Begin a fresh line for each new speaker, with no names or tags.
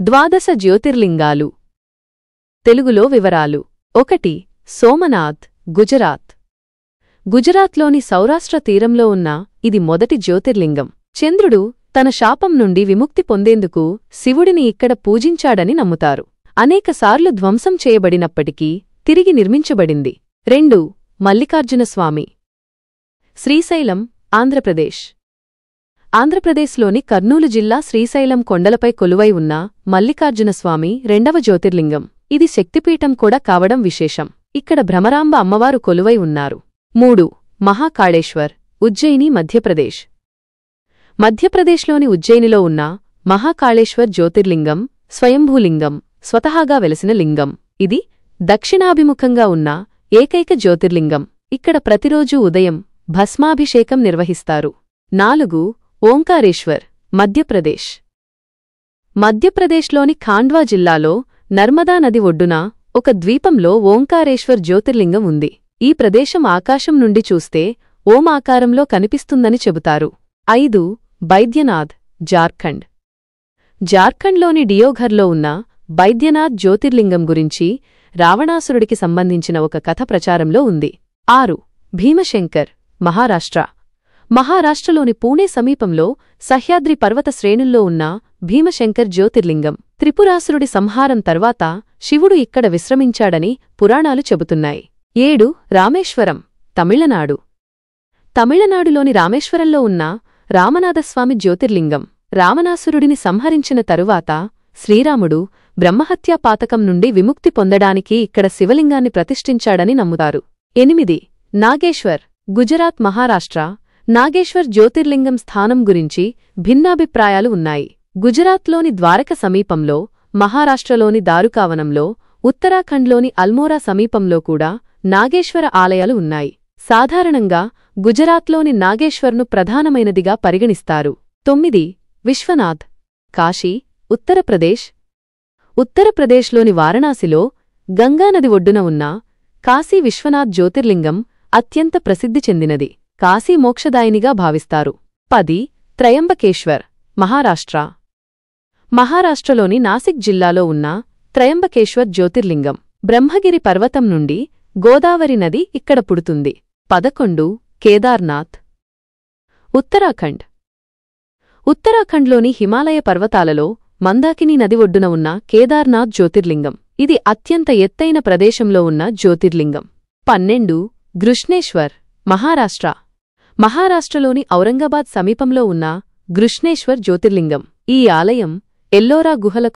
ద్వాదశ జ్యోతిర్లింగాలు. తెలుగులో వివరాలు. 1. సోమనాథ్, గుజరాత్. గుజరాత్లోని సౌరాష్ట్ర తీరంలో ఉన్న ఇది మొదటి జ్యోతిర్లింగం. చంద్రుడు తన శాపం నుండి విముక్తి పొందేందుకు శివుడిని ఇక్కడ పూజించాడని నమ్ముతారు. అనేకసార్లు ధ్వంసం చేయబడినప్పటికీ తిరిగి నిర్మించబడింది. 2. మల్లికార్జునస్వామి. శ్రీశైలం, ఆంధ్రప్రదేశ్. ఆంధ్రప్రదేశ్లోని కర్నూలు జిల్లా శ్రీశైలం కొండలపై కొలువై ఉన్న మల్లికార్జునస్వామి రెండవ జ్యోతిర్లింగం. ఇది శక్తిపీఠం కూడా కావడం విశేషం. ఇక్కడ భ్రమరాంబ అమ్మవారు కొలువై ఉన్నారు. 3. మహాకాళేశ్వర్, ఉజ్జయిని, మధ్యప్రదేశ్. మధ్యప్రదేశ్లోని ఉజ్జయినిలో ఉన్న మహాకాళేశ్వర్ జ్యోతిర్లింగం స్వయంభూలింగం, స్వతహాగా వెలసిన లింగం. ఇది దక్షిణాభిముఖంగా ఉన్న ఏకైక జ్యోతిర్లింగం. ఇక్కడ ప్రతిరోజూ ఉదయం భస్మాభిషేకం నిర్వహిస్తారు. 4. ఓంకారేశ్వర్, మధ్యప్రదేశ్. మధ్యప్రదేశ్లోని ఖాండ్వా జిల్లాలో నర్మదా నది ఒడ్డున ఒక ద్వీపంలో ఓంకారేశ్వర్ జ్యోతిర్లింగం ఉంది. ఈ ప్రదేశం ఆకాశం నుండి చూస్తే ఓం ఆకారంలో కనిపిస్తుందని చెబుతారు. 5. బైద్యనాథ్, జార్ఖండ్. జార్ఖండ్లోని డియోఘర్లో ఉన్న బైద్యనాథ్ జ్యోతిర్లింగం గురించి రావణాసురుడికి సంబంధించిన ఒక కథ ప్రచారంలో ఉంది. 6. భీమశంకర్, మహారాష్ట్ర. మహారాష్ట్రలోని పూణే సమీపంలో సహ్యాద్రి పర్వత శ్రేణుల్లో ఉన్న భీమశంకర్ జ్యోతిర్లింగం. త్రిపురాసురుడి సంహారం తర్వాత శివుడు ఇక్కడ విశ్రమించాడని పురాణాలు చెబుతున్నాయి. 7. రామేశ్వరం, తమిళనాడు. తమిళనాడులోని రామేశ్వరంలో ఉన్న రామనాథస్వామి జ్యోతిర్లింగం. రావణాసురుడిని సంహరించిన తరువాత శ్రీరాముడు బ్రహ్మహత్యా పాతకం నుండి విముక్తి పొందడానికి ఇక్కడ శివలింగాన్ని ప్రతిష్ఠించాడని నమ్ముతారు. 8. నాగేశ్వర్, గుజరాత్, మహారాష్ట్ర. నాగేశ్వర్ జ్యోతిర్లింగం స్థానం గురించి భిన్నాభిప్రాయాలు ఉన్నాయి. గుజరాత్లోని ద్వారక సమీపంలో, మహారాష్ట్రలోని దారుకావనంలో, ఉత్తరాఖండ్లోని అల్మోరా సమీపంలో కూడా నాగేశ్వర ఆలయాలు ఉన్నాయి. సాధారణంగా గుజరాత్లోని నాగేశ్వర్ను ప్రధానమైనదిగా పరిగణిస్తారు. 9. విశ్వనాథ్, కాశీ, ఉత్తరప్రదేశ్. ఉత్తరప్రదేశ్లోని వారణాసిలో గంగానది ఒడ్డున ఉన్న కాశీ విశ్వనాథ్ జ్యోతిర్లింగం అత్యంత ప్రసిద్ధి చెందినది. కాశీ మోక్షదాయినిగా భావిస్తారు. 10. త్రయంబకేశ్వర్, మహారాష్ట్ర. మహారాష్ట్రలోని నాసిక్ జిల్లాలో ఉన్న త్రయంబకేశ్వర్ జ్యోతిర్లింగం. బ్రహ్మగిరి పర్వతం నుండి గోదావరి నది ఇక్కడ పుడుతుంది. 11. కేదార్నాథ్, ఉత్తరాఖండ్. ఉత్తరాఖండ్లోని హిమాలయ పర్వతాలలో మందాకిని నది ఒడ్డున ఉన్న కేదార్నాథ్ జ్యోతిర్లింగం. ఇది అత్యంత ఎత్తైన ప్రదేశంలో ఉన్న జ్యోతిర్లింగం. 12. గృష్ణేశ్వర్, మహారాష్ట్ర. మహారాష్ట్రలోని ఔరంగాబాద్ సమీపంలో ఉన్న గృష్ణేశ్వర్ జ్యోతిర్లింగం. ఈ ఆలయం ఎల్లోరా గుహలకు